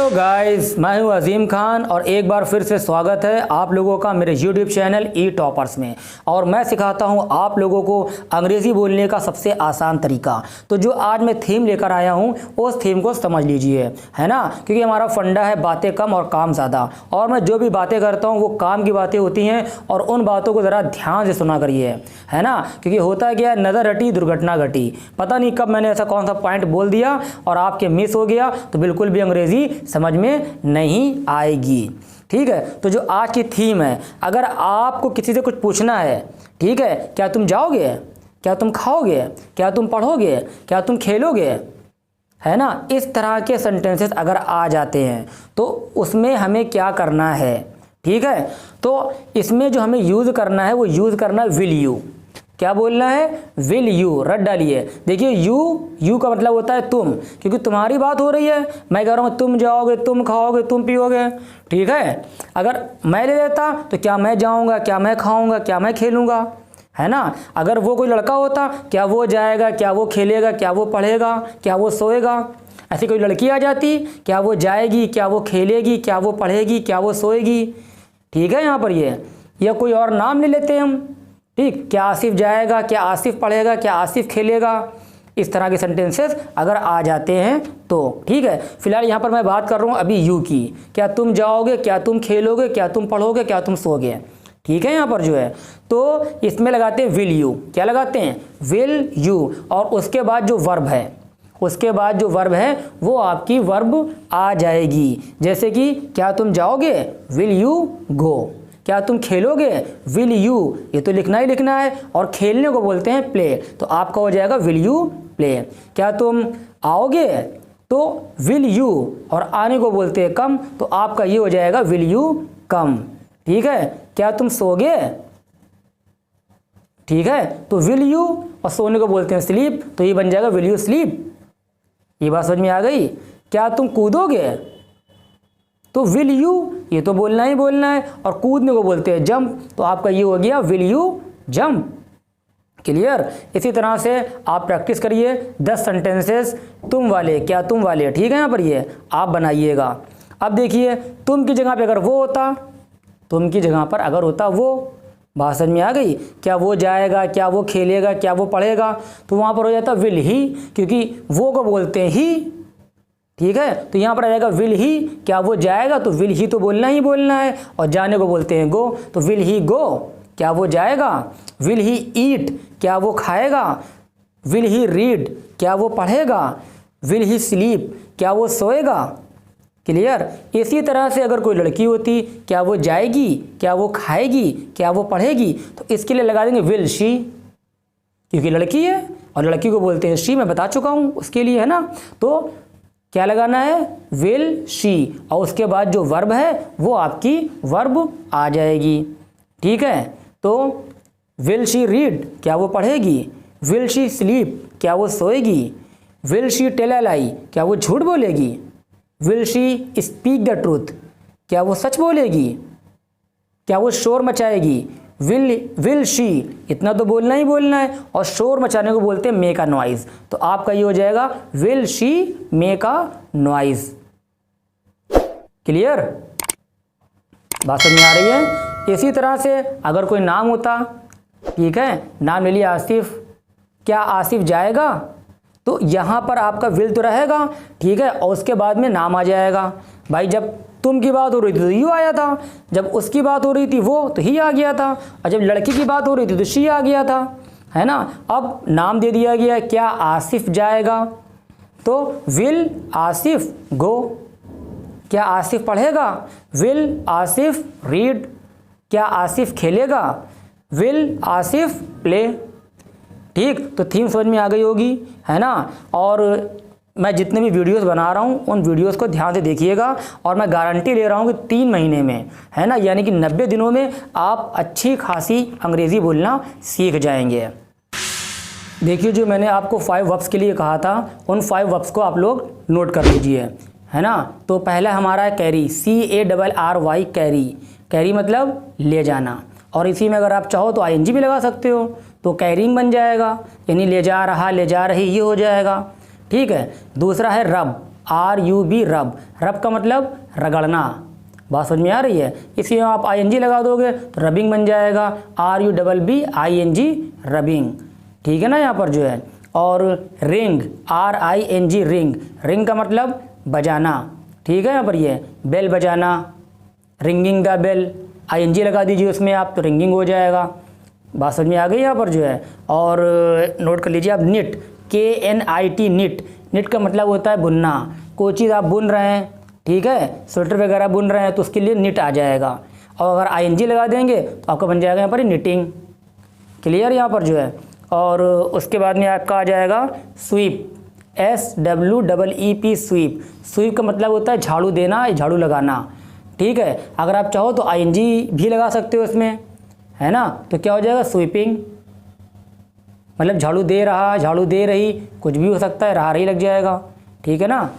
Hello guys, मैं हूं अजीम खान और एक बार फिर से स्वागत है आप लोगों का मेरे यूट्यूब चैनल ई टॉपर्स में। और मैं सिखाता हूं आप लोगों को अंग्रेज़ी बोलने का सबसे आसान तरीका। तो जो आज मैं थीम लेकर आया हूं उस थीम को समझ लीजिए, है ना, क्योंकि हमारा फंडा है बातें कम और काम ज़्यादा। और मैं जो भी बातें करता हूँ वो काम की बातें होती हैं और उन बातों को ज़रा ध्यान से सुना करिए, है ना, क्योंकि होता है क्या, नज़र हटी दुर्घटना घटी। पता नहीं कब मैंने ऐसा कौन सा पॉइंट बोल दिया और आपके मिस हो गया तो बिल्कुल भी अंग्रेज़ी समझ में नहीं आएगी। ठीक है, तो जो आज की थीम है, अगर आपको किसी से कुछ पूछना है, ठीक है, क्या तुम जाओगे, क्या तुम खाओगे, क्या तुम पढ़ोगे, क्या तुम खेलोगे, है ना, इस तरह के सेंटेंसेस अगर आ जाते हैं तो उसमें हमें क्या करना है। ठीक है, तो इसमें जो हमें यूज़ करना है वो यूज़ करना है विल यू। क्या बोलना है, विल यू, रट डालिए। देखिए यू का मतलब होता है तुम, क्योंकि तुम्हारी बात हो रही है। मैं कह रहा हूँ तुम जाओगे, तुम खाओगे, तुम पियोगे। ठीक है, अगर मैं ले लेता तो क्या मैं जाऊँगा, क्या मैं खाऊँगा, क्या मैं खेलूँगा, है ना। अगर वो कोई लड़का होता, क्या वो जाएगा, क्या वो खेलेगा, क्या वो पढ़ेगा, क्या वो सोएगा। ऐसी कोई लड़की आ जाती, क्या वो जाएगी, क्या वो खेलेगी, क्या वो पढ़ेगी, क्या वो सोएगी। ठीक है, यहाँ पर ये, या कोई और नाम ले लेते हैं हम। ठीक, क्या आसिफ जाएगा, क्या आसिफ पढ़ेगा, क्या आसिफ खेलेगा। इस तरह के सेंटेंसेस अगर आ जाते हैं तो ठीक है। फिलहाल यहाँ पर मैं बात कर रहा हूँ अभी यू की। क्या तुम जाओगे, क्या तुम खेलोगे, क्या तुम पढ़ोगे, क्या तुम सोओगे। ठीक है, यहाँ पर जो है तो इसमें लगाते हैं विल यू। क्या लगाते हैं, विल यू। और उसके बाद जो वर्ब है, उसके बाद जो वर्ब है वो आपकी वर्ब आ जाएगी। जैसे कि क्या तुम जाओगे, विल यू गो। क्या तुम खेलोगे, विल यू, ये तो लिखना ही लिखना है, और खेलने को बोलते हैं प्ले, तो आपका हो जाएगा विल यू प्ले। क्या तुम आओगे तो विल यू, और आने को बोलते हैं कम, तो आपका ये हो जाएगा विल यू कम। ठीक है, क्या तुम सोगे, ठीक है, तो विल यू, और सोने को बोलते हैं स्लीप, तो ये बन जाएगा विल यू स्लीप। ये बात समझ में आ गई। क्या तुम कूदोगे तो विल यू, ये तो बोलना ही बोलना है, और कूदने को बोलते हैं जंप, तो आपका ये हो गया विल यू जंप। क्लियर। इसी तरह से आप प्रैक्टिस करिए 10 सेंटेंसेस तुम वाले, क्या तुम वाले। ठीक है, यहाँ पर ये आप बनाइएगा। अब देखिए, तुम की जगह पे अगर वो होता, तुम की जगह पर अगर होता वो, बात समझ में आ गई। क्या वो जाएगा, क्या वो खेलेगा, क्या वो पढ़ेगा, तो वहाँ पर हो जाता विल ही, क्योंकि वो को बोलते हैं ही। ठीक है, तो यहाँ पर आ जाएगा विल ही। क्या वो जाएगा तो विल ही तो बोलना ही बोलना है, और जाने को बोलते हैं गो, तो विल ही गो। क्या वो जाएगा, विल ही ईट। क्या वो खाएगा, विल ही रीड। क्या वो पढ़ेगा, विल ही स्लीप। क्या वो सोएगा। क्लियर। इसी तरह से अगर कोई लड़की होती, क्या वो जाएगी, क्या वो खाएगी, क्या वो पढ़ेगी, तो इसके लिए लगा देंगे विल शी, क्योंकि लड़की है और लड़की को बोलते हैं शी, मैं बता चुका हूँ उसके लिए, है ना। तो क्या लगाना है, विल शी, और उसके बाद जो वर्ब है वो आपकी वर्ब आ जाएगी। ठीक है, तो विल शी रीड, क्या वो पढ़ेगी, विल शी स्लीप, क्या वो सोएगी, विल शी टेल अ लाई, क्या वो झूठ बोलेगी, will she speak the truth, क्या वो सच बोलेगी, क्या वो शोर मचाएगी। विल शी, इतना तो बोलना ही बोलना है, और शोर मचाने को बोलते हैं मेक अ नॉइज, तो आपका ये हो जाएगा will she make a noise. Clear, बात समझ में आ रही है। इसी तरह से अगर कोई नाम होता, ठीक है, नाम ले लिया आसिफ, क्या आसिफ जाएगा, तो यहाँ पर आपका विल तो रहेगा, ठीक है, और उसके बाद में नाम आ जाएगा। भाई जब तुम की बात हो रही थी तो यू आया था, जब उसकी बात हो रही थी वो तो ही आ गया था, और जब लड़की की बात हो रही थी तो शी आ गया था, है ना। अब नाम दे दिया गया, क्या आसिफ जाएगा, तो विल आसिफ गो। क्या आसिफ पढ़ेगा, विल आसिफ रीड। क्या आसिफ खेलेगा, विल आसिफ प्ले। ठीक, तो थीम समझ में आ गई होगी, है ना। और मैं जितने भी वीडियोस बना रहा हूँ उन वीडियोस को ध्यान से देखिएगा, और मैं गारंटी ले रहा हूँ कि 3 महीने में, है ना, यानी कि 90 दिनों में आप अच्छी खासी अंग्रेज़ी बोलना सीख जाएंगे। देखिए, जो मैंने आपको 5 वर्ब्स के लिए कहा था, उन 5 वर्ब्स को आप लोग नोट कर लीजिए, है ना। तो पहला हमारा है कैरी, CARRY, कैरी। कैरी मतलब ले जाना, और इसी में अगर आप चाहो तो ING भी लगा सकते हो, तो कैरिंग बन जाएगा, यानी ले जा रहा, ले जा रही, ये हो जाएगा। ठीक है। दूसरा है रब, RUB रब, रब का मतलब रगड़ना। बात समझ में आ रही है? इसी में आप ING लगा दोगे तो रबिंग बन जाएगा, RUBBING रबिंग, ठीक है ना यहाँ पर जो है। और रिंग, RING रिंग, रिंग का मतलब बजाना, ठीक है यहाँ पर ये बेल बजाना, रिंगिंग द बेल, ING लगा दीजिए उसमें आप तो रिंगिंग हो जाएगा। बात समझ में आ गई यहाँ पर जो है। और नोट कर लीजिए आप निट, KNIT निट, निट का मतलब होता है बुनना। कोई चीज़ आप बुन रहे हैं, ठीक है, स्वेटर वगैरह बुन रहे हैं तो उसके लिए निट आ जाएगा। और अगर ING लगा देंगे तो आपका बन जाएगा यहाँ पर निटिंग। क्लियर यहाँ पर जो है। और उसके बाद में आपका आ जाएगा स्वीप, SWEEP स्वीप, स्वीप का मतलब होता है झाड़ू देना, झाड़ू लगाना, ठीक है। अगर आप चाहो तो ING भी लगा सकते हो इसमें, है ना, तो क्या हो जाएगा स्वीपिंग, मतलब झाड़ू दे रहा, झाड़ू दे रही, कुछ भी हो सकता है, रहा रही लग जाएगा, ठीक है ना।